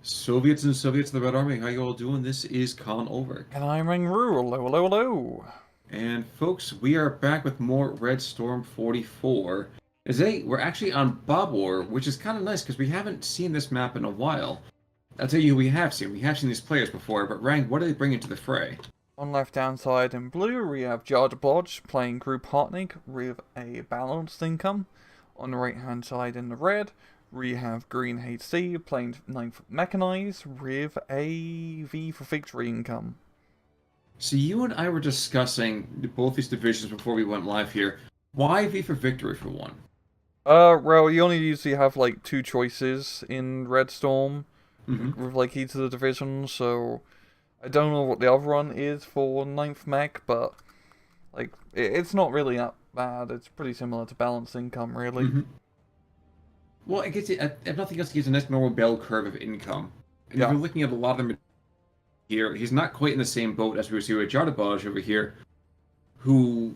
Soviets and Soviets of the Red Army, how you all doing? This is Colin Ulrich. And I'm Ringru. Hello, hello, hello. And folks, we are back with more Red Storm 44. Today, we're actually on Babur, which is kind of nice because we haven't seen this map in a while. I'll tell you who we have seen. We have seen these players before, but Rang, what do they bring into the fray? On left-hand side in blue, we have Jardaboj playing Group Hartnig with a balanced income. On the right-hand side in the red, we have GreenHD playing 9th Mechanized with a V for Victory income. So you and I were discussing both these divisions before we went live here. Why V for Victory for one? Well, you only usually have like two choices in Red Storm Mm-hmm. with like each of the divisions, so I don't know what the other one is for 9th Mech, but like it's not really that bad. It's pretty similar to balanced income, really. Mm-hmm. Well, it gets if nothing else, it gives a nice normal bell curve of income. And if Yeah. you're looking at a lot of them here, he's not quite in the same boat as we see with Jardaboj over here, who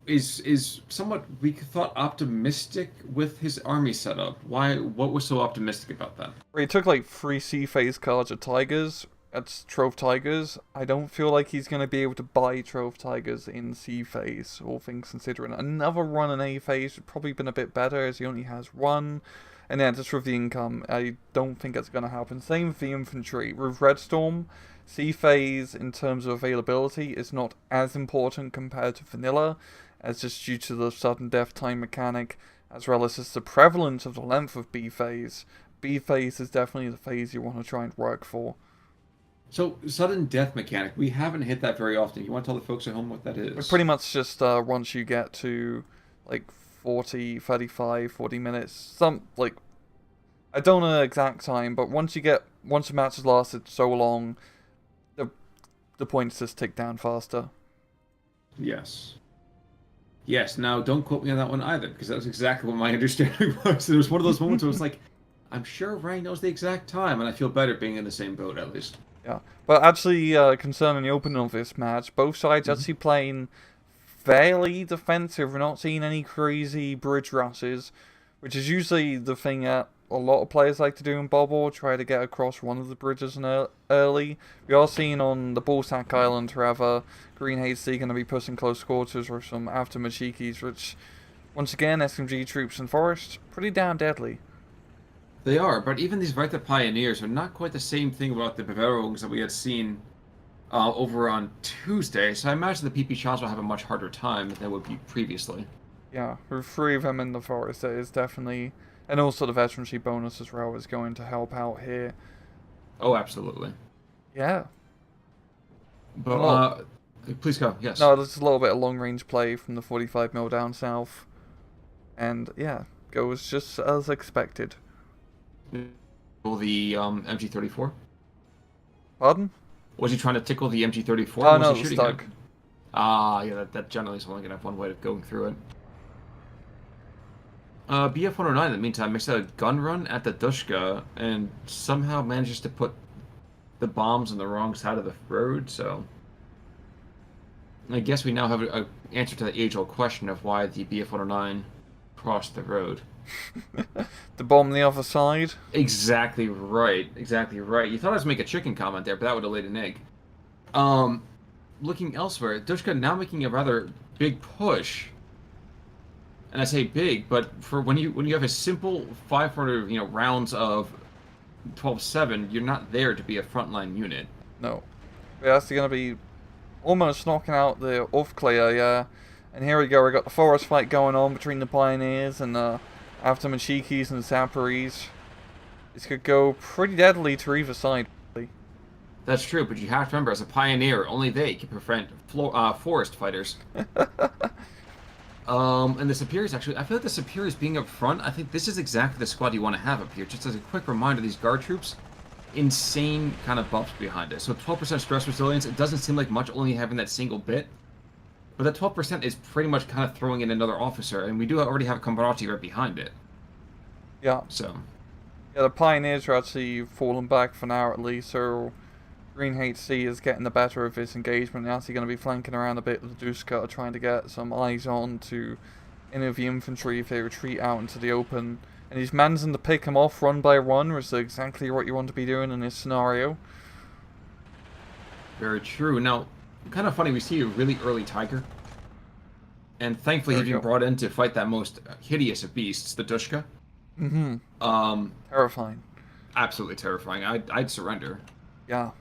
is somewhat, we thought, optimistic with his army setup. Why? What was so optimistic about that? He took like 3 C-phase cards at Tigers. At Trove Tigers. I don't feel like he's going to be able to buy Trove Tigers in C-phase, all things considering. Another run in A-phase would probably been a bit better, as he only has one. And yeah, just with the income, I don't think that's going to happen. Same with the infantry. With Red Storm, C-phase, in terms of availability, is not as important compared to vanilla, as just due to the sudden death time mechanic, as well as just the prevalence of the length of B-phase. B-phase is definitely the phase you want to try and work for. So, sudden death mechanic, we haven't hit that very often. You want to tell the folks at home what that But is? pretty much just once you get to like 40, 35, 40 minutes, like I don't know the exact time, but once the match has lasted so long, the the points just tick down faster. Yes. Yes. Now, don't quote me on that one either, because that was exactly what my understanding was. It was one of those moments where it was like, I'm sure Ryan knows the exact time, and I feel better being in the same boat at least. Yeah, but actually, concerning the opening of this match, both sides Mhm. actually playing fairly defensive. We're not seeing any crazy bridge rushes, which is usually the thing that a lot of players like to do in Bubble, try to get across one of the bridges early. We are seeing on the Ballsack Island, rather, Green HC going to be pushing close quarters with some after Machikis, which, once again, SMG troops in Forest, pretty damn deadly. They are, but even these Weiter Pioneers are not quite the same thing about the Bavaroans that we had seen over on Tuesday, so I imagine the PP Shots will have a much harder time than they would be previously. Yeah, with 3 of them in the Forest, that is definitely... And also the veterancy bonus as well is going to help out here. Oh, absolutely. Yeah. But, Well, please go, yes. no, there's a little bit of long range play from the 45 mil down south. And yeah, goes just as expected. The MG34? Pardon? Was he trying to tickle the MG34? Oh Was no, he it's shooting at? stuck. Ah, yeah, that generally is only going to have one way of going through it. BF-109, in the meantime, makes a gun run at the Dushka and somehow manages to put the bombs on the wrong side of the road, so... I guess we now have an answer to the age-old question of why the BF-109 crossed the road. The bomb the other side. Exactly right. Exactly right. You thought I was making a chicken comment there, but that would have laid an egg. Um, Looking elsewhere, Dushka now making a rather big push. And I say big, but for when you have a simple 500 rounds of 12-7, you're not there to be a frontline unit. No. We're actually going to be almost knocking out the off clear, yeah. And here we go, we got the forest fight going on between the Pioneers and after Machikis and Zaporis. This could go pretty deadly to either side. That's true, but you have to remember, as a pioneer, only they can prevent forest fighters. And the Superiors, actually, I feel like the Superiors being up front, I think this is exactly the squad you want to have up here. Just as a quick reminder, these guard troops, insane kind of bumps behind it. So 12% stress resilience, it doesn't seem like much only having that single bit. But that 12% is pretty much kind of throwing in another officer, and we do already have Combarati right behind it. Yeah. So, Yeah, the Pioneers are actually falling back for now at least, so Green HC is getting the better of this engagement. They're actually going to be flanking around a bit with the Duska, trying to get some eyes on to any of the infantry if they retreat out into the open. And he's managing to pick him off run by run, which is exactly what you want to be doing in this scenario. Very true. Now, kind of funny, we see a really early Tiger. And thankfully he's been brought in to fight that most hideous of beasts, the Dushka. Terrifying. Absolutely terrifying. I'd surrender. Yeah.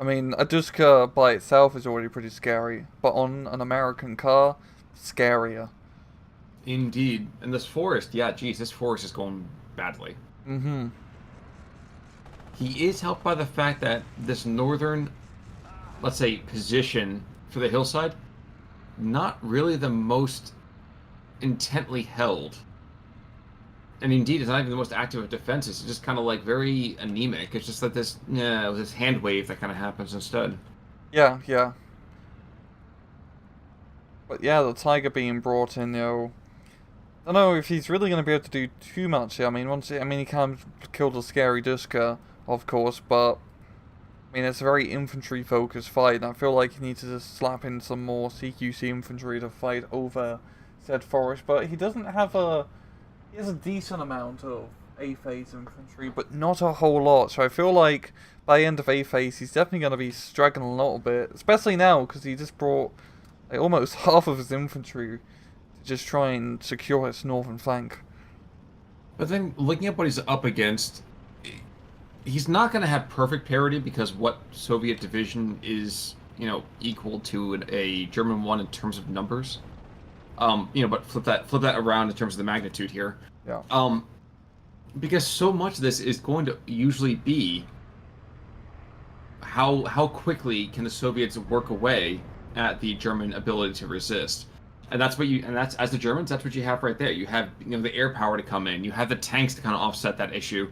I mean, a Dushka by itself is already pretty scary, but on an American car, scarier. Indeed. And this forest, yeah, geez, this forest is going badly. He is helped by the fact that this northern, let's say, position for the hillside, not really the most intently held. And indeed, it's not even the most active of defenses. It's just kind of like very anemic. It's just like this hand wave that kind of happens instead. Yeah, yeah. But yeah, the Tiger being brought in, I don't know if he's really going to be able to do too much here. I mean, he can kill the scary Dushka, of course, but I mean, it's a very infantry-focused fight, and I feel like he needs to just slap in some more CQC infantry to fight over said forest. But he doesn't have he has a decent amount of A-phase infantry, but not a whole lot. So I feel like by the end of A-phase, he's definitely going to be struggling a little bit, especially now because he just brought like almost half of his infantry to just try and secure his northern flank. But then, looking at what he's up against, he's not going to have perfect parity because what Soviet division is, equal to a German one in terms of numbers. But flip that around in terms of the magnitude here. Yeah. Because so much of this is going to usually be how quickly can the Soviets work away at the German ability to resist. And that's as the Germans, that's what you have right there. You have the air power to come in. You have the tanks to kind of offset that issue.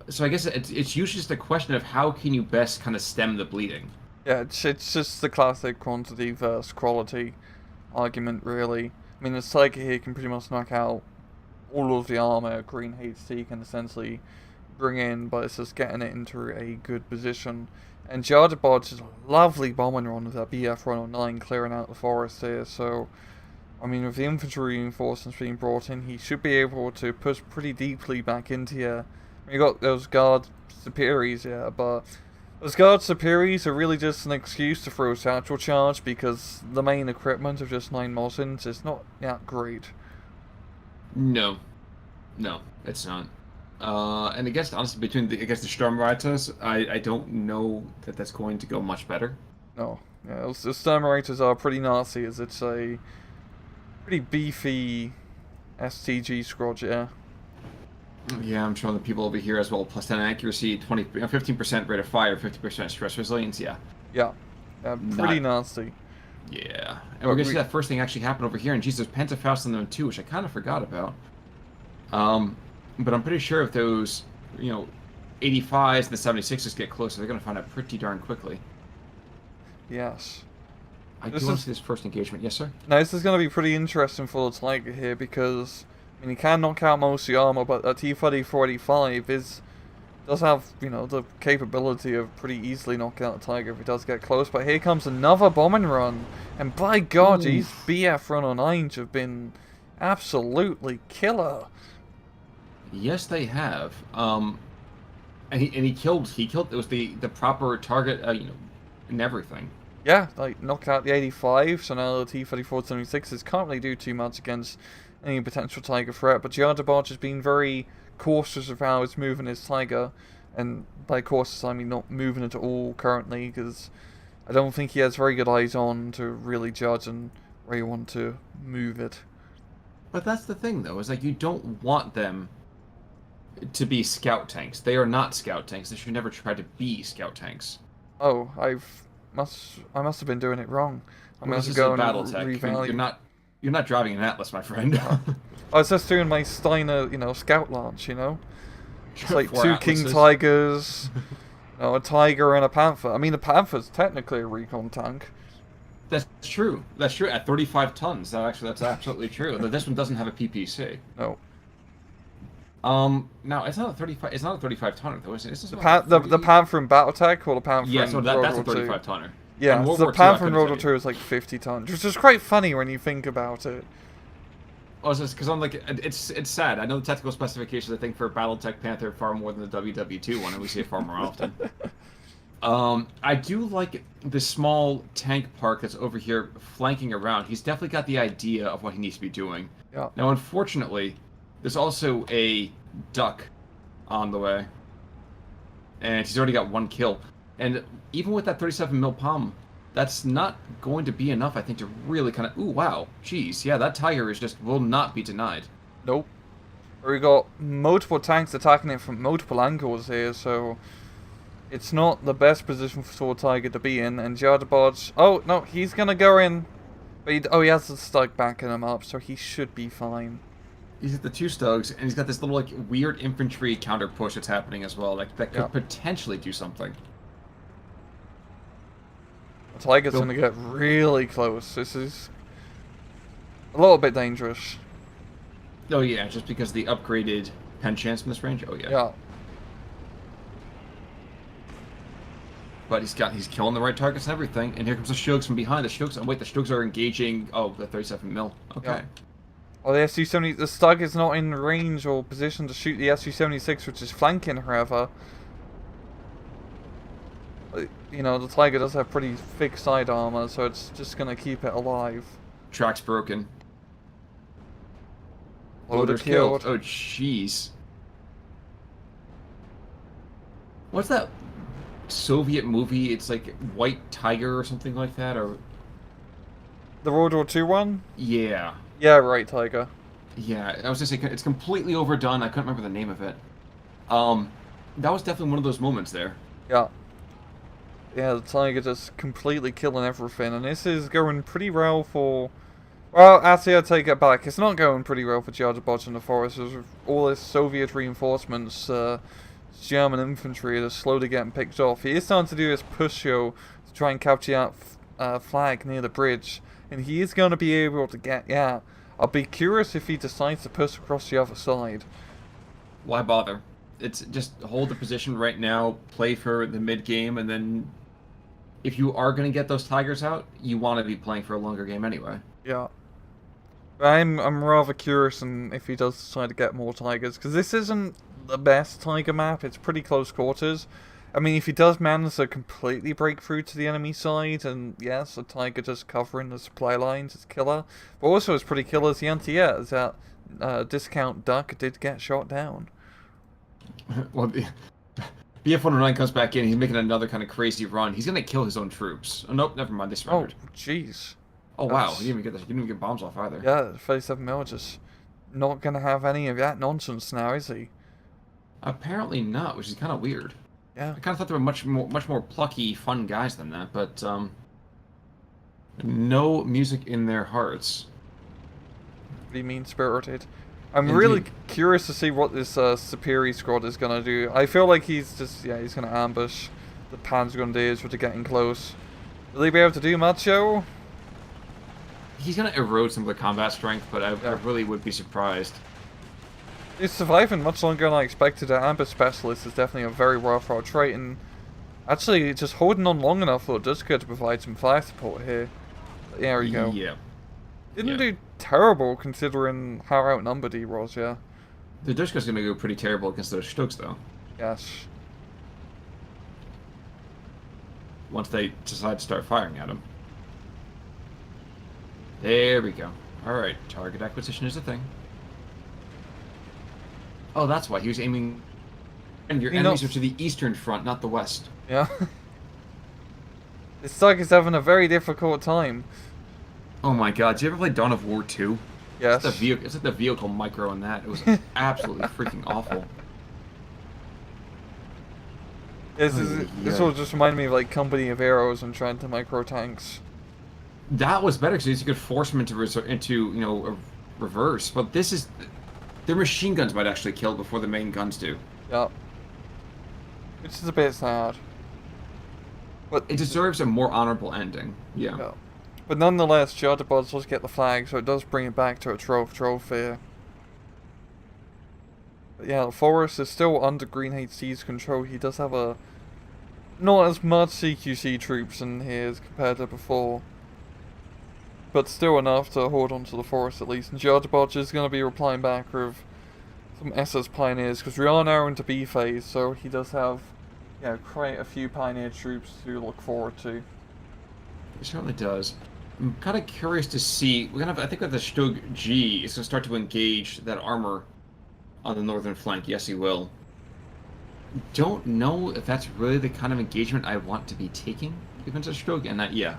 So I guess it's usually just a question of how can you best kind of stem the bleeding. Yeah, it's just the classic quantity versus quality argument, really. I mean, the Tiger here can pretty much knock out all of the armor GreenHD can essentially bring in, but it's just getting it into a good position. And Jardaboj is a lovely bombing run with that BF 109 clearing out the forest here, so I mean, with the infantry reinforcements being brought in, he should be able to push pretty deeply back into here. You got those guard superiors, yeah, but those guard superiors are really just an excuse to throw a satchel charge because the main equipment of just 9 Mosins is not that great. No, it's not. And I guess honestly, between the Sturmreiters, I don't know that that's going to go much better. No, yeah, the Sturmreiters are pretty nasty, as it's a pretty beefy STG squad, yeah. Yeah, I'm showing the people over here as well. Plus 10 accuracy, 15% rate of fire, 50% stress resilience. Yeah. Yeah. Pretty nasty. Yeah. And we're gonna see that first thing actually happen over here. And Jesus, Panzerfaust on them too, which I kind of forgot about. But I'm pretty sure if those, 85s and the 76s get closer, they're gonna find out pretty darn quickly. Yes. I do want to see this first engagement. Yes, sir? Now, this is going to be pretty interesting for the Tiger here because, I mean, he can knock out most of the armor, but that T-3485 does have, the capability of pretty easily knocking out the Tiger if he does get close. But here comes another bombing run, and by God, these BF 109s have been absolutely killer. Yes, they have. And he killed. It was the proper target, and everything. Yeah, like knocked out the 85, so now the T-3476s can't really do too much against any potential Tiger threat, but Jardaboj has been very cautious of how he's moving his Tiger, and by cautious I mean not moving it at all currently, because I don't think he has very good eyes on to really judge and where you want to move it. But that's the thing though, is like you don't want them to be scout tanks. They are not scout tanks. They should never try to be scout tanks. Oh, I must have been doing it wrong. I'm going to go and battle tech. You're not driving an Atlas, my friend. I was just doing my Steiner, scout launch, It's like 2 Atlases. King Tigers, a Tiger and a Panther. I mean, the Panther's technically a recon tank. That's true. That's true. At 35 tons, that's absolutely true. This one doesn't have a PPC. No. Now it's not a 35. It's not a 35 tonner though, is it? The Panther in BattleTech or the Panther? Yeah, so that's a 35 II? tonner. Yeah, so the Panther in World War II is like 50 tons, which is quite funny when you think about it. Oh, it's just because I'm like, it's sad. I know the technical specifications, I think, for BattleTech Panther far more than the WW2 one, and we see it far more often. I do like the small tank park that's over here flanking around. He's definitely got the idea of what he needs to be doing. Yeah. Now, unfortunately, there's also a duck on the way. And he's already got 1 kill. And even with that 37 mil palm, that's not going to be enough, I think, to really kind of... Ooh, wow. Jeez, yeah, that tiger is just will not be denied. Nope. We got multiple tanks attacking it from multiple angles here, so it's not the best position for Sword Tiger to be in. And Jardaboj... Oh, no, he's going to go in. But he has the stug backing him up, so he should be fine. He's at the 2 stugs, and he's got this little, like, weird infantry counter push that's happening as well. Like, that could potentially do something. The Tiger's going to get really close. This is a little bit dangerous. Oh, yeah, just because the upgraded pen chance from this range? Oh, yeah. Yeah. But he's killing the right targets and everything. And here comes the Shugs from behind. The Shugs... Oh, wait, the Shugs are engaging... Oh, the 37 mil. Okay. Yeah. Oh, the SU-70... The Stug is not in range or position to shoot the SU-76, which is flanking, however. You know, the Tiger does have pretty thick side armor, so it's just going to keep it alive. Track's broken. Loader killed. Oh, jeez. What's that Soviet movie? It's like White Tiger or something like that, or... The World War II one? Yeah. Yeah, right, Tiger. Yeah, I was just saying, it's completely overdone. I couldn't remember the name of it. That was definitely one of those moments there. Yeah. Yeah, the Tiger just completely killing everything, and this is going pretty well for... Well, actually, I take it back. It's not going pretty well for Jardaboj in the forest. There's all this Soviet reinforcements, German infantry that's slowly getting picked off. He is starting to do his push show to try and capture that flag near the bridge, and he is going to be able to get... Yeah, I'll be curious if he decides to push across the other side. Why bother? It's just hold the position right now, play for the mid-game, and then if you are going to get those Tigers out, you want to be playing for a longer game anyway. Yeah. I'm rather curious if he does decide to get more Tigers, because this isn't the best Tiger map. It's pretty close quarters. I mean, if he does manage to completely break through to the enemy side, and yes, a Tiger just covering the supply lines is killer. But also it's pretty killer as the anti-air, as that discount duck did get shot down. Well, BF-109 comes back in, he's making another kind of crazy run. He's going to kill his own troops. Oh, nope, never mind, they surrendered. Oh, jeez. Oh, wow, he didn't even get bombs off either. Yeah, 37 mil just not going to have any of that nonsense now, is he? Apparently not, which is kind of weird. Yeah. I kind of thought they were much more plucky, fun guys than that, but no music in their hearts. Pretty mean-spirited. I'm Indeed. really curious to see what this Superi squad is going to do. I feel like he's going to ambush the Panzergrenadiers, which are getting close. Will he be able to do much, Joe? He's going to erode some of the combat strength, but I really would be surprised. He's surviving much longer than I expected. An ambush specialist is definitely a very worthwhile trait, and actually just holding on long enough for Duska to provide some fire support here. There we go. Yeah. Didn't do terrible considering how outnumbered he was, yeah. The Duska's going to go pretty terrible against those Stugs, though. Yes. Once they decide to start firing at him. There we go. Alright, target acquisition is a thing. Oh, that's why. He was aiming... And your enemies are to the eastern front, not the west. Yeah. This Stug is having a very difficult time. Oh my god, did you ever play Dawn of War 2? Yes. It's like the vehicle micro in that. It was absolutely freaking awful. This will just remind me of like Company of Arrows and trying to micro tanks. That was better because you could force them into you know, a reverse. But this is... Their machine guns might actually kill before the main guns do. Yep. Which is a bit sad. But it deserves a more honorable ending. Yeah. But nonetheless, Jardaboj does get the flag, so it does bring it back to a trophy. But yeah, the forest is still under GreenHD's control. He does have not as much CQC troops in here as compared to before. but still enough to hold on to the forest at least. And Jardaboj is going to be replying back with some SS Pioneers, because we are now into B phase, so he does have quite a few Pioneer troops to look forward to. He certainly does. I'm kind of curious to see. We're gonna have, I think that the Stug G is gonna start to engage that armor on the northern flank. Yes, he will. Don't know if that's really the kind of engagement I want to be taking against a Stug, and that yeah.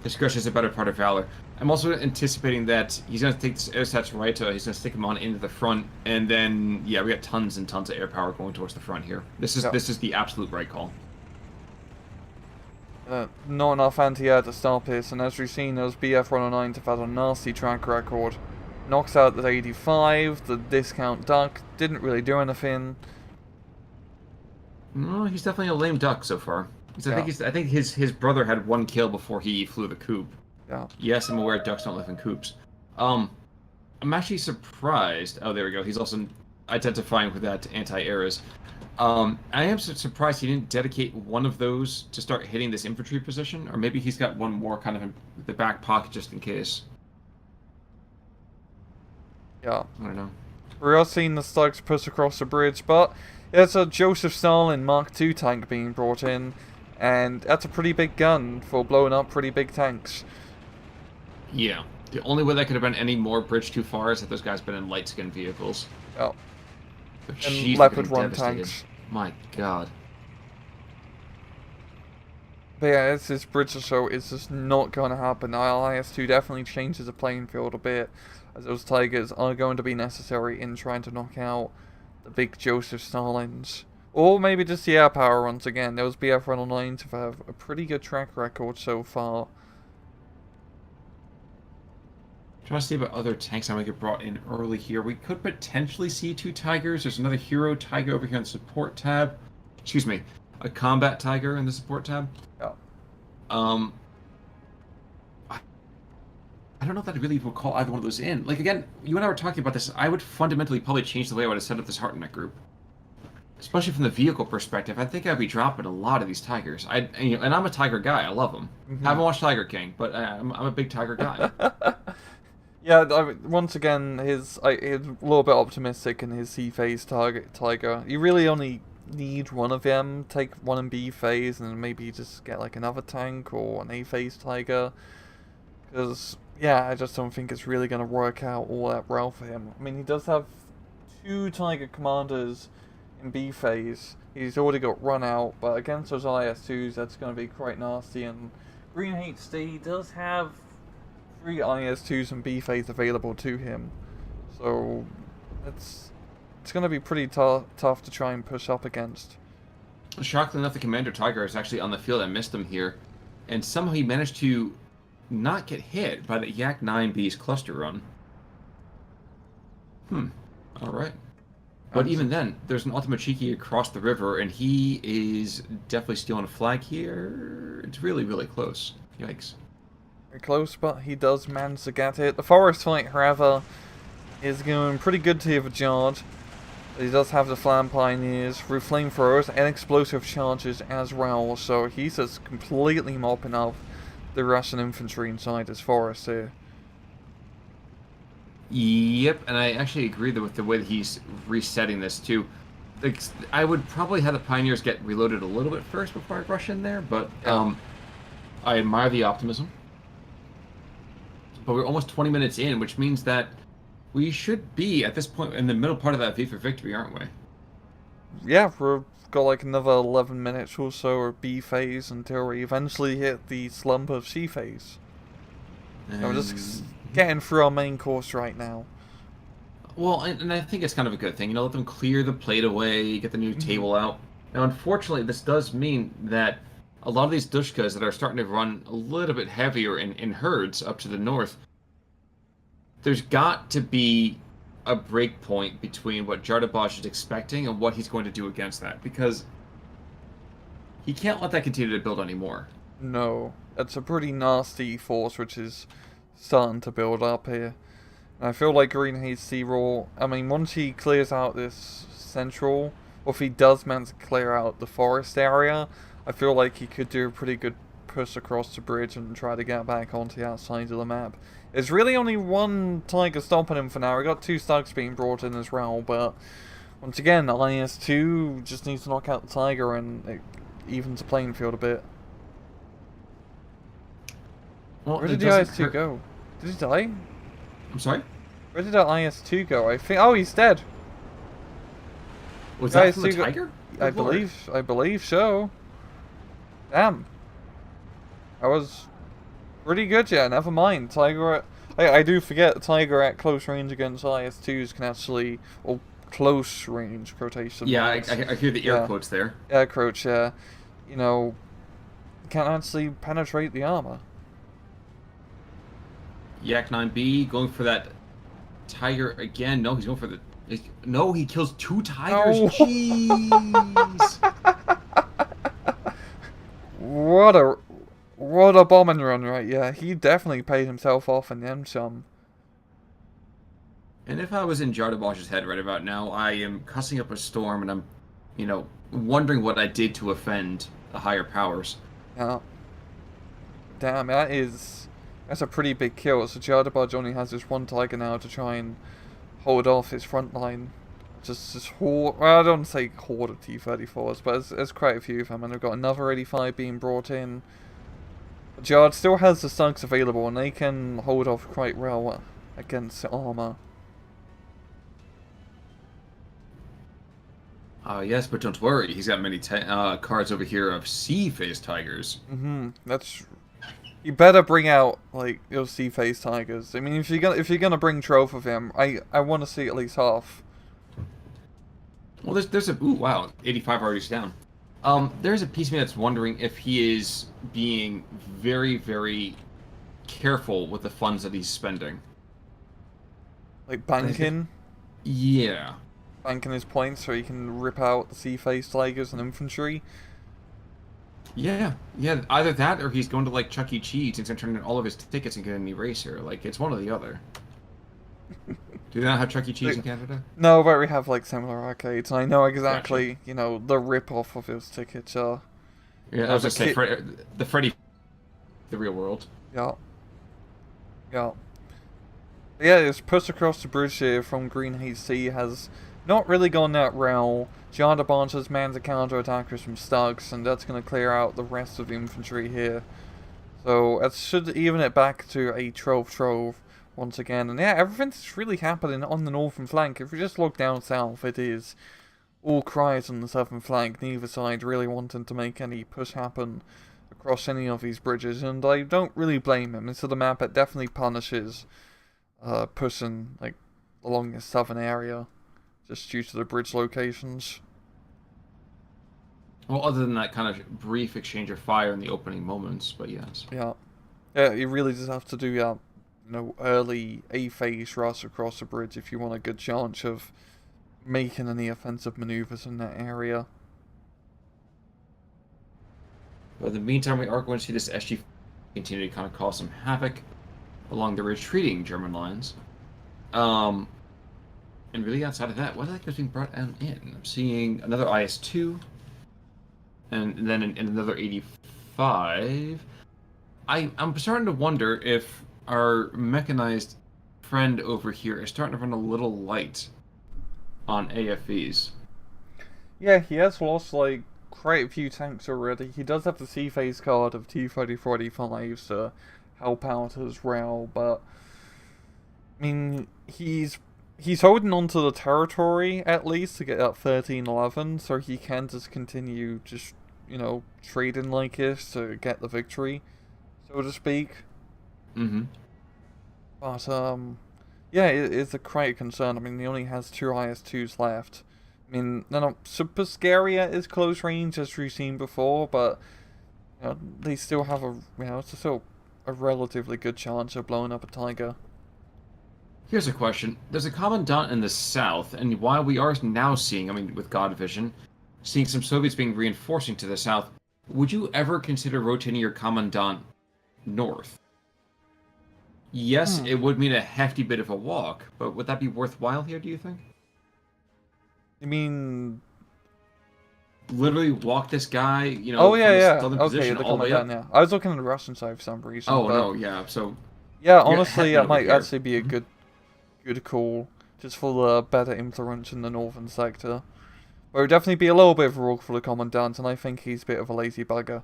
Discretion is a better part of valor. I'm also anticipating that he's gonna take this Ersatz Reiter, he's gonna stick him on into the front, and then we got tons and tons of air power going towards the front here. This is the absolute right call. Not enough anti-air to stop this, and as we've seen, those BF-109 have had a nasty track record. Knocks out the 85, the discount duck, didn't really do anything. No, he's definitely a lame duck so far. I think his brother had 1 kill before he flew the coop. Yeah. Yes, I'm aware ducks don't live in coops. I'm actually surprised. Oh, there we go. He's also identifying with that anti-air is. I am surprised he didn't dedicate one of those to start hitting this infantry position, or maybe he's got one more kind of in the back pocket just in case. Yeah. I don't know. We are seeing the Stugs push across the bridge, but it's a Joseph Stalin Mark II tank being brought in, and that's a pretty big gun for blowing up pretty big tanks. Yeah. The only way that could have been any more bridge too far is if those guys been in light skin vehicles. Yeah. And Leopard 1 tanks. My god. But yeah, this bridge show is just not going to happen. IS-2 definitely changes the playing field a bit, as those Tigers are going to be necessary in trying to knock out the big Joseph Stalins. Or maybe just the air power once again. Those BF-109s have a pretty good track record so far. Trying to see about other tanks that might get brought in early here. We could potentially see 2 Tigers. There's another Hero Tiger over here on the support tab. Excuse me, a Combat Tiger in the support tab. Yeah. I don't know if I'd really call either one of those in. Like, again, you and I were talking about this. I would fundamentally probably change the way I would have set up this Hartnett group. Especially from the vehicle perspective, I think I'd be dropping a lot of these Tigers. And I'm a Tiger guy. I love them. Haven't watched Tiger King, but I'm a big Tiger guy. Yeah, once again, he's a little bit optimistic in his C phase Tiger. You really only need one of them. Take one in B phase, and maybe just get like another tank or an A phase Tiger. Because I just don't think it's really going to work out all that well for him. I mean, he does have 2 Tiger commanders in B phase. He's already got run out, but against those IS-2s, that's going to be quite nasty. And GreenHD does have 3 IS-2s and B phase available to him, so it's going to be pretty tough to try and push up against. Shockingly enough, the Commander Tiger is actually on the field. I missed him here, and somehow he managed to not get hit by the Yak 9B's cluster run. All right. But even then, there's an Ultima Cheeky across the river, and he is definitely stealing a flag here. It's really, really close. Yikes. Very close, but he does manage to get it. The forest fight, however, is going pretty good to Jard. He does have the Flam Pioneers with flamethrowers and explosive charges as well, so he's just completely mopping up the Russian infantry inside his forest here. Yep, and I actually agree with the way that he's resetting this too. Like, I would probably have the Pioneers get reloaded a little bit first before I rush in there, but I admire the optimism. But we're almost 20 minutes in, which means that we should be, at this point, in the middle part of that V for victory, aren't we? Yeah, we've got like another 11 minutes or so of B phase until we eventually hit the slump of C phase. And we're just getting through our main course right now. Well, and I think it's kind of a good thing. You know, let them clear the plate away, get the new table out. Now, unfortunately, this does mean that a lot of these Dushkas that are starting to run a little bit heavier in herds up to the north, there's got to be a break point between what Jardaboj is expecting and what he's going to do against that, because he can't let that continue to build anymore. No, it's a pretty nasty force which is starting to build up here. And I feel like GreenHD will, I mean, once he clears out this central, or if he does manage to clear out the forest area, I feel like he could do a pretty good push across the bridge and try to get back onto the outside of the map. There's really only one tiger stopping him for now. We got 2 Stugs being brought in as well, but once again, IS-2 just needs to knock out the tiger and it evens the playing field a bit. Well, where did the IS-2 go? Did he die? I'm sorry? Where did the IS-2 go? I think... Oh, he's dead! Was that from the tiger? I believe so. Damn. That was pretty good, yeah, never mind. Tiger at... I do forget the tiger at close range against IS-2s can actually... Or close range, quotation marks. I hear the air quotes there. Air quotes, yeah. You know, can't actually penetrate the armor. Yak 9B going for that tiger again. No, he's going for the... No, he kills 2 tigers. Oh. Jeez. What a bombing run, right? Yeah, he definitely paid himself off and then some. And if I was in Jardaboj's head right about now, I am cussing up a storm and I'm, you know, wondering what I did to offend the higher powers. Yeah. Damn, that's a pretty big kill. So Jardaboj only has this 1 tiger now to try and hold off his front line. Just horde, well, I don't say horde of T-34s, but there's quite a few of them, and they've got another 85 being brought in. Jard still has the Stugs available, and they can hold off quite well against the armor. Yes, but don't worry, he's got many cards over here of sea-phase tigers. That's... You better bring out like your sea-phase tigers. I mean, if you're gonna bring Trove of him, I want to see at least half. Well, there's a ooh wow, 85 already down. There's a piece of me that's wondering if he is being very, very careful with the funds that he's spending. Like banking? Yeah. Banking his points so he can rip out the sea-phase tigers and infantry. Yeah, either that or he's going to like Chuck E. Cheese and he's going to turn in all of his tickets and get an eraser. Like, it's one or the other. Do they not have Chuck E. Cheese in Canada? No, but we have like similar arcades. I know exactly, gotcha. You know, the rip-off of his tickets are... Yeah, I was going to say, the Freddy... The real world. Yeah. Yeah. Yeah, it's push across the bridge here from GreenHD has not really gone that well. Jardaboj has manned the counter-attackers from Stugs, and that's going to clear out the rest of the infantry here. So, that should even it back to a Trove once again. And yeah, everything's really happening on the northern flank. If we just look down south, it is all cries on the southern flank, neither side really wanting to make any push happen across any of these bridges, and I don't really blame him. This is the map that definitely punishes pushing like along the southern area, just due to the bridge locations. Well, other than that kind of brief exchange of fire in the opening moments, but yes. Yeah, you really just have to do you know, early A-phase rush across the bridge if you want a good chance of making any offensive maneuvers in that area. But in the meantime, we are going to see this SG continue to kind of cause some havoc along the retreating German lines. And really outside of that, what the heck is being brought in? I'm seeing another IS-2, and then another 85. I'm starting to wonder if our mechanized friend over here is starting to run a little light on AFVs. Yeah, he has lost like quite a few tanks already. He does have the C-phase card of T-34-85s to help out as well, but I mean, he's holding on to the territory at least to get that 13-11, so he can just continue just, you know, trading like this to get the victory, so to speak. But yeah, it's a quite concern. I mean, he only has 2 IS-2s left. I mean, they're not super scary at his close range as we've seen before, but you know, they still have it's still a relatively good chance of blowing up a tiger. Here's a question. There's a commandant in the south, and while we are now seeing, I mean, with God Vision, seeing some Soviets being reinforcing to the south, would you ever consider rotating your commandant north? Yes, it would mean a hefty bit of a walk, but would that be worthwhile here, do you think? I mean, literally walk this guy, you know, Oh from the yeah. southern Okay, position they're all the coming way down up. now. I was looking at the Russian side for some reason. Oh But no, yeah. So yeah, you're honestly, heading that over might here. actually be a good call, just for the better influence in the northern sector. But it would definitely be a little bit of a role for the commandant, and I think he's a bit of a lazy bugger.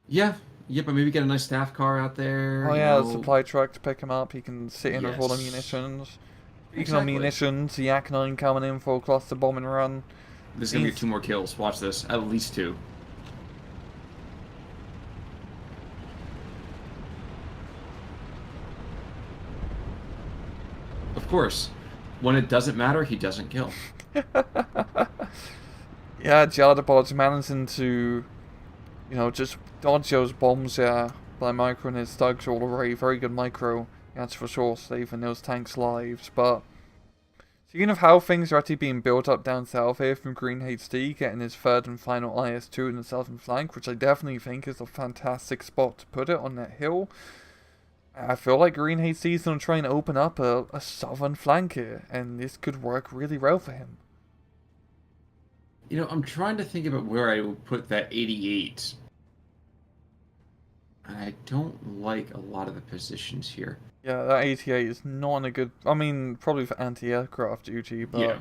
Yeah, yeah, but maybe get a nice staff car out there, Oh you yeah, a know. supply truck to pick him up. He can sit in with all the Yes. munitions. Speaking of Exactly. munitions, the Yak-9 coming in for a cluster bombing run. This is gonna be He's 2 more kills. Watch this. At least 2. Of course. When it doesn't matter, he doesn't kill. yeah, Jardaboj managing to, just dodge those bombs by microing his thugs all the way. Very good micro, that's for sure, saving those tanks' lives. But speaking of how things are actually being built up down south here from GreenHD, getting his third and final IS-2 in the southern flank, which I definitely think is a fantastic spot to put it on that hill. I feel like GreenHD is going to try and open up a southern flank here, and this could work really well for him. You know, I'm trying to think about where I would put that 88. I don't like a lot of the positions here. Yeah, that 88 is not a good... I mean, probably for anti-aircraft duty, but... Yeah.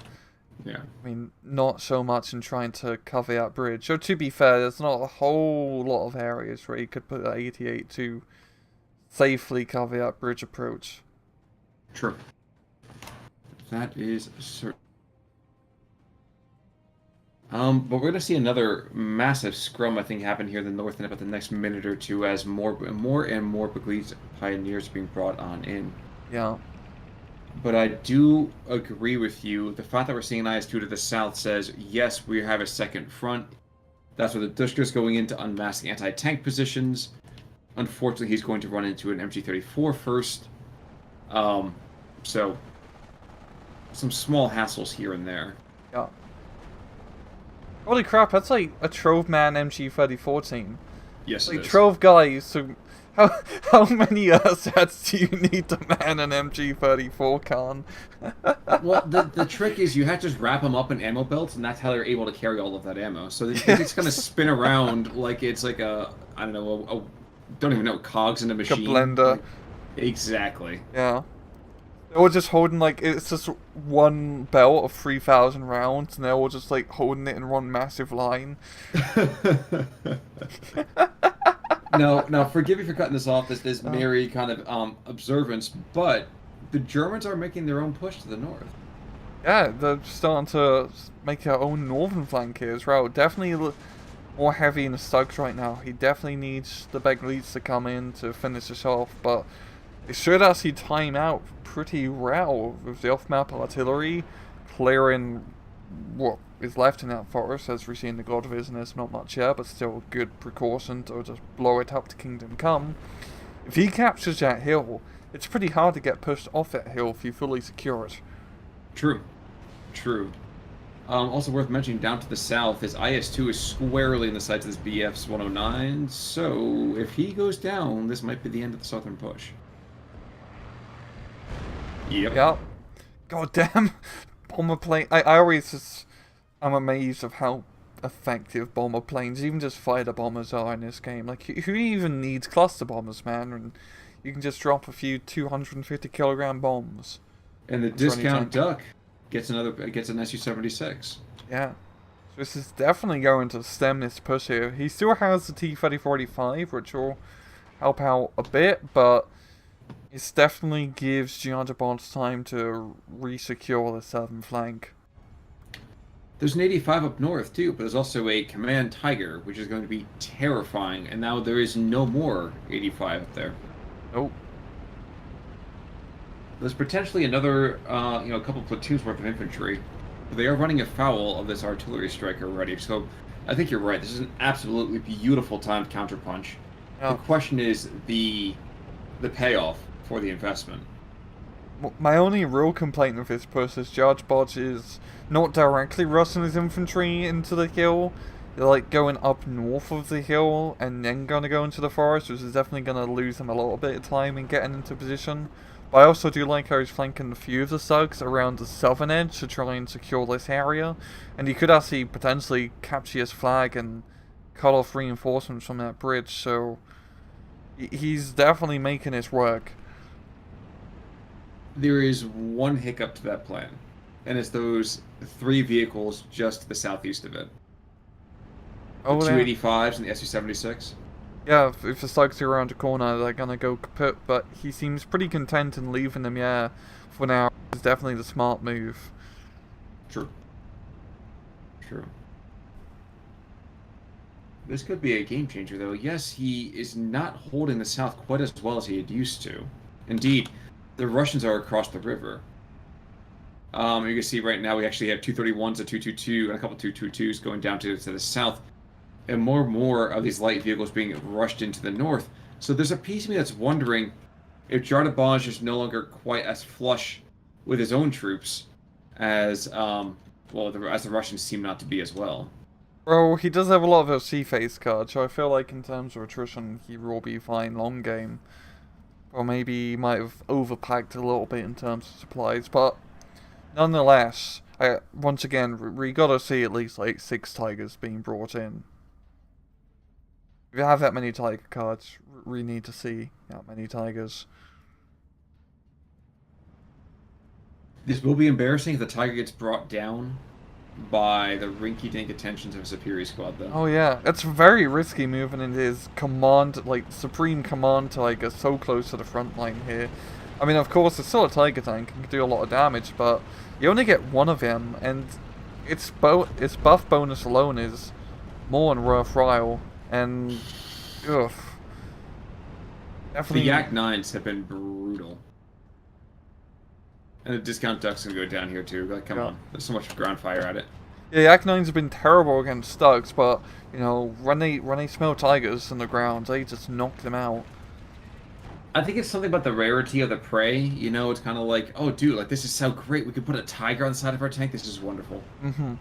Yeah. I mean, not so much in trying to cover that bridge. So to be fair, there's not a whole lot of areas where you could put that 88 to safely cover that bridge approach. True. That is certain. But we're gonna see another massive scrum, I think, happen here in the north in about the next minute or two as more and more Beglese pioneers are being brought on in. Yeah. But I do agree with you. The fact that we're seeing an IS-2 to the south says, yes, we have a second front. That's where the Dushka's going in to unmask the anti-tank positions. Unfortunately, he's going to run into an MG-34 first. So, some small hassles here and there. Yeah. Holy crap, that's like a Trove Man MG-34 team. Yes, like it is. Trove guys, so how many sets do you need to man an MG-34, Khan? Well, the trick is you have to just wrap them up in ammo belts, and that's how they're able to carry all of that ammo. So they just kind of spin around like it's like a, I don't know, don't even know, cogs in a machine. Like a blender. Like, exactly. Yeah. They're all just holding, like, it's just one belt of 3,000 rounds, and they're all just, like, holding it in one massive line. Now, forgive me for cutting this off. This merry kind of observance, but the Germans are making their own push to the north. Yeah, they're starting to make their own northern flank here as well. Definitely more heavy in the Stugs right now. He definitely needs the big leads to come in to finish this off, but it should actually time out pretty well with the off-map artillery clearing what is left in that forest. As we see in the Godviz, and there's not much here, but still a good precaution to just blow it up to Kingdom Come. If he captures that hill, it's pretty hard to get pushed off that hill if you fully secure it. True. Also worth mentioning, down to the south, his IS-2 is squarely in the sights of this BF's 109, so if he goes down, this might be the end of the southern push. Yep. God damn. Bomber plane. I always just... I'm amazed of how effective bomber planes, even just fighter bombers, are in this game. Like, who even needs cluster bombers, man? And you can just drop a few 250 kilogram bombs. And the discount duck gets an Su-76. Yeah. So this is definitely going to stem this push here. He still has the T-3045, which will help out a bit, but it definitely gives Jardaboj time to re-secure the southern flank. There's an 85 up north, too, but there's also a Command Tiger, which is going to be terrifying, and now there is no more 85 up there. Nope. There's potentially another, a couple platoons worth of infantry. But they are running afoul of this artillery strike already, so I think you're right. This is an absolutely beautiful timed counterpunch. Yeah. The question is the payoff for the investment. My only real complaint with this push is Jardaboj is not directly rushing his infantry into the hill. They're like going up north of the hill and then gonna go into the forest, which is definitely gonna lose them a little bit of time in getting into position. But I also do like how he's flanking a few of the thugs around the southern edge to try and secure this area. And he could actually potentially capture his flag and cut off reinforcements from that bridge, so he's definitely making this work. There is one hiccup to that plan, and it's those 3 vehicles just to the southeast of it. The Oh, 285s and the SU-76. yeah, if the thugs are around the corner, they're gonna go kaput, but he seems pretty content in leaving them, yeah, for now. It's definitely the smart move. True. True. This could be a game changer, though. Yes, he is not holding the south quite as well as he had used to. Indeed, the Russians are across the river. You can see right now we actually have 231s, a 222, and a couple 222s going down to the south, and more of these light vehicles being rushed into the north. So there's a piece of me that's wondering if Jardaboj is no longer quite as flush with his own troops as as the Russians seem not to be as well. Well, he does have a lot of a C-face cards, so I feel like in terms of attrition, he will be fine long game. Or maybe he might have overpacked a little bit in terms of supplies, but nonetheless, once again, we gotta see at least like 6 tigers being brought in. If you have that many tiger cards, we need to see that many tigers. This will be embarrassing if the tiger gets brought down by the rinky-dink attentions of a superior squad, though. Oh yeah, it's very risky moving in his command, like, supreme command tiger so close to the front line here. I mean, of course, it's still a tiger tank and can do a lot of damage, but you only get one of him, and its buff bonus alone is more than worthwhile, and, ugh. Definitely. The Yak 9s have been brutal. And the discount ducks can go down here too. Like, come on, there's so much ground fire at it. Yeah, Yak 9s have been terrible against ducks, but you know, when they smell tigers in the ground, they just knock them out. I think it's something about the rarity of the prey. You know, it's kind of like, oh, dude, like this is so great. We could put a tiger on the side of our tank. This is wonderful. Mm-hmm.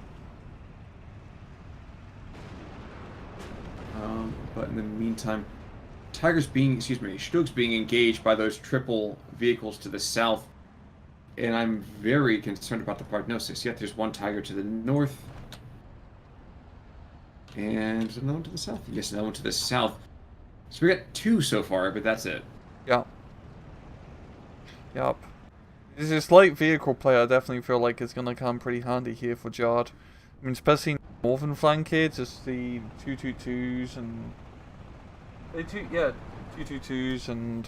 But in the meantime, Stugs being engaged by those triple vehicles to the south. And I'm very concerned about the prognosis. Yet there's one tiger to the north. And another one to the south. Yes, another one to the south. So we got 2 so far, but that's it. Yeah. Yup. This light vehicle play, I definitely feel like it's going to come pretty handy here for Jard. I mean, especially in the northern flank here, just the 222s and... 222s and...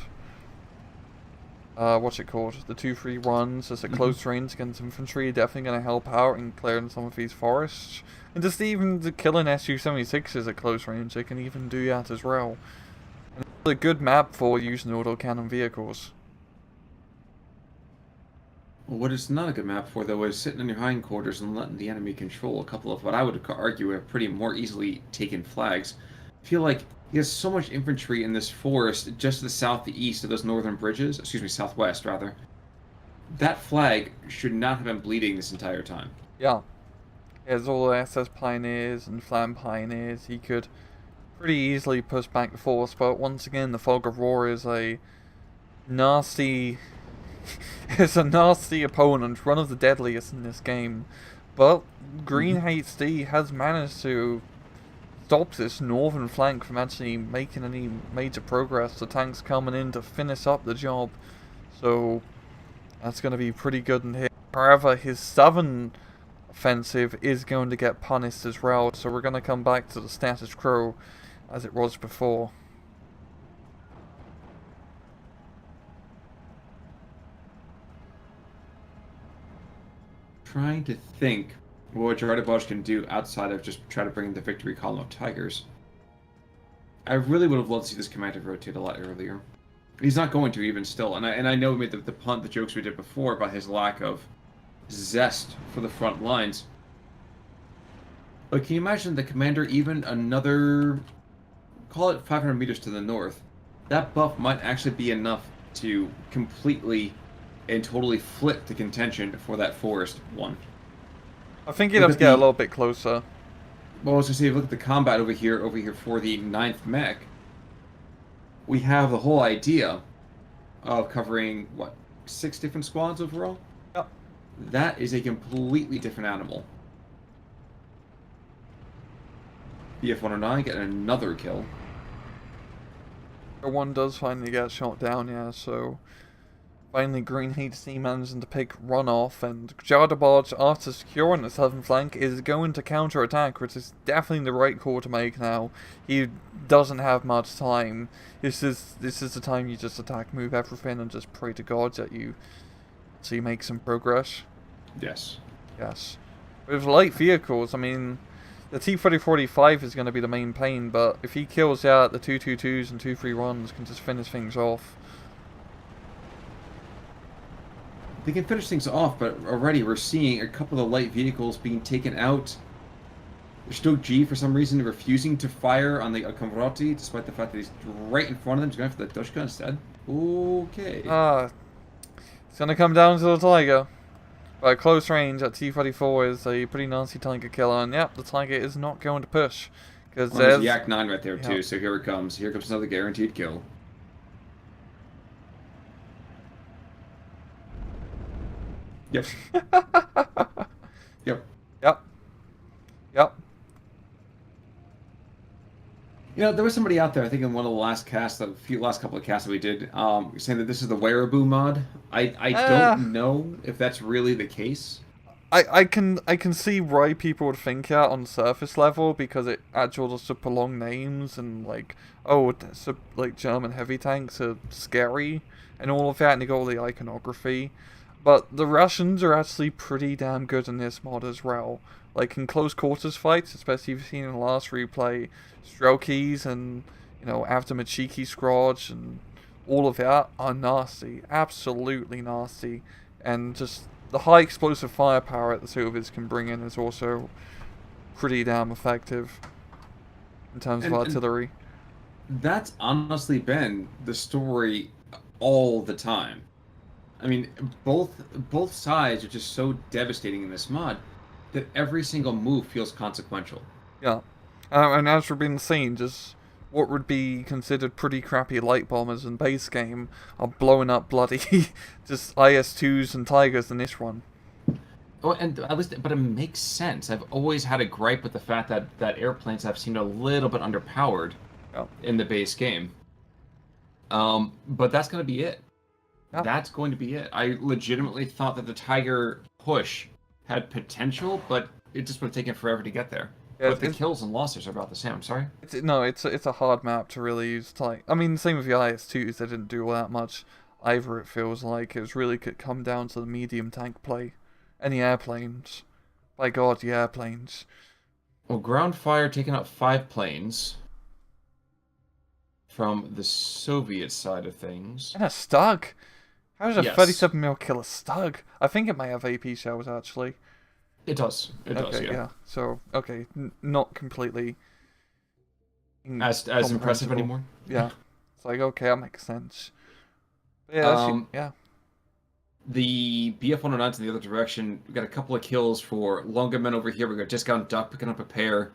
what's it called? The 231s as a close range against infantry, definitely going to help out in clearing some of these forests. And just even the killing SU-76s at close range, they can even do that as well. And it's a good map for using autocannon vehicles. Well, what it's not a good map for, though, is sitting in your hindquarters and letting the enemy control a couple of what I would argue are pretty more easily taken flags. I feel like he has so much infantry in this forest just to the southeast of those northern bridges. Excuse me, southwest, rather. That flag should not have been bleeding this entire time. Yeah. There's all the SS Pioneers and Flam Pioneers. He could pretty easily push back the force, but once again, the Fog of War is a nasty... it's a nasty opponent, one of the deadliest in this game. But GreenHD has managed to stop this northern flank from actually making any major progress. The tank's coming in to finish up the job, so that's going to be pretty good in here. However, his southern offensive is going to get punished as well, so we're going to come back to the status quo as it was before. Trying to think what Jardaboj can do outside of just try to bring in the victory column of Tigers. I really would have loved to see this commander rotate a lot earlier. He's not going to even still, and I know we made the jokes we did before about his lack of zest for the front lines. But can you imagine the commander even another, call it 500 meters to the north? That buff might actually be enough to completely and totally flip the contention for that forest one. I think you'd have to get a little bit closer. Well, I was going to say, look at the combat over here for the 9th mech. We have the whole idea of covering, what, 6 different squads overall. Yep. That is a completely different animal. BF-109 getting another kill. One does finally get shot down, yeah, so finally GreenHD managing to pick runoff, and Jardaboj, after securing the southern flank, is going to counter-attack, which is definitely the right call to make now. He doesn't have much time. This is the time you just attack, move everything, and just pray to God that you make some progress. Yes. Yes. With light vehicles, I mean, the T-3045 is going to be the main pain, but if he kills out, the 222s and 231s can just finish things off. They can finish things off, but already we're seeing a couple of light vehicles being taken out. Stoke G, for some reason, refusing to fire on the Converati, despite the fact that he's right in front of them. He's going for the Dushka instead. Okay. It's going to come down to the Tiger. But at close range, that T-34 is a pretty nasty Tiger killer, and yep, the Tiger is not going to push. Because there's Yak 9 right there, too, so here it comes. Here comes another guaranteed kill. Yep. Yep. Yep. Yep. You know, there was somebody out there, I think in one of the last casts, last couple of casts that we did, saying that this is the Wearaboo mod. I don't know if that's really the case. I can see why people would think that on surface level, because it adds all the super long names and like, oh, like German heavy tanks are scary and all of that, and they got all the iconography. But the Russians are actually pretty damn good in this mod as well. Like in close quarters fights, especially if you've seen in the last replay, Strelkies and, you know, after Machiki Scrotch and all of that are nasty. Absolutely nasty. And just the high explosive firepower that the Silvers can bring in is also pretty damn effective in terms of artillery. That's honestly been the story all the time. I mean, both sides are just so devastating in this mod that every single move feels consequential. Yeah. And as we've been seeing, just what would be considered pretty crappy light bombers in base game are blowing up bloody just IS-2s and Tigers in this one. Oh, and at least, but it makes sense. I've always had a gripe with the fact that airplanes have seemed a little bit underpowered in the base game. But that's going to be it. Yeah. That's going to be it. I legitimately thought that the Tiger push had potential, but it just would have taken forever to get there. Yeah, but the kills and losses are about the same. I'm sorry. It's a hard map to really use. I mean, same with the IS-2s. They didn't do all that much either. It feels like it was really could come down to the medium tank play, and the airplanes. By God, the airplanes. Well, ground fire taking out 5 planes from the Soviet side of things. And a Stug. How does a 37mm kill a Stug? I think it may have AP shells, actually. It does. It does, yeah. So, okay, not completely... As impressive anymore? Yeah. It's like, okay, that makes sense. But yeah, yeah. The BF-109's in the other direction. We got a couple of kills for Longamen over here. We got Discount Duck picking up a pair.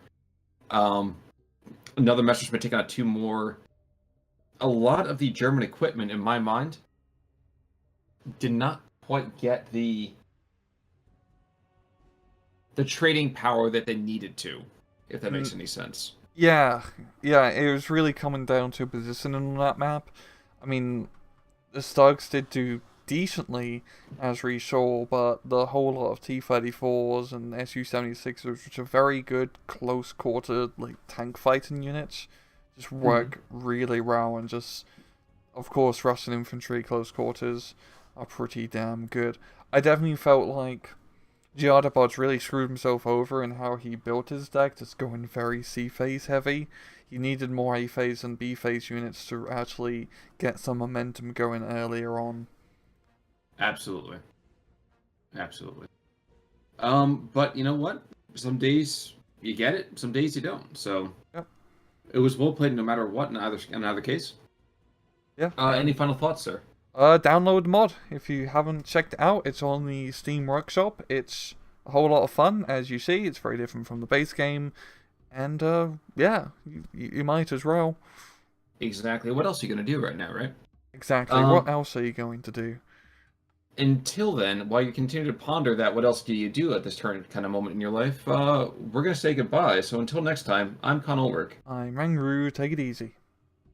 Another Messerschmitt taking out 2 more. A lot of the German equipment, in my mind, did not quite get the trading power that they needed to, if that makes any sense. Yeah, it was really coming down to positioning on that map. I mean, the Stugs did do decently, as we saw, but the whole lot of T-34s and Su-76s, which are very good close quarter like tank fighting units, just work really well, and just, of course, Russian infantry close quarters are pretty damn good. I definitely felt like Jardaboj really screwed himself over in how he built his deck, just going very C-phase heavy. He needed more A-phase and B-phase units to actually get some momentum going earlier on. Absolutely. But you know what? Some days you get it, some days you don't. So it was well played no matter what in either case. Yeah. Any final thoughts, sir? Download the mod if you haven't checked it out. It's on the Steam Workshop. It's a whole lot of fun, as you see. It's very different from the base game, and yeah, you might as well. Exactly. What else are you gonna do right now, right? Exactly. What else are you going to do? until then, while you continue to ponder that, what else do you do at this turn kind of moment in your life, we're going to say goodbye. So until next time, I'm Con Ulrich. I'm Rangru, take it easy.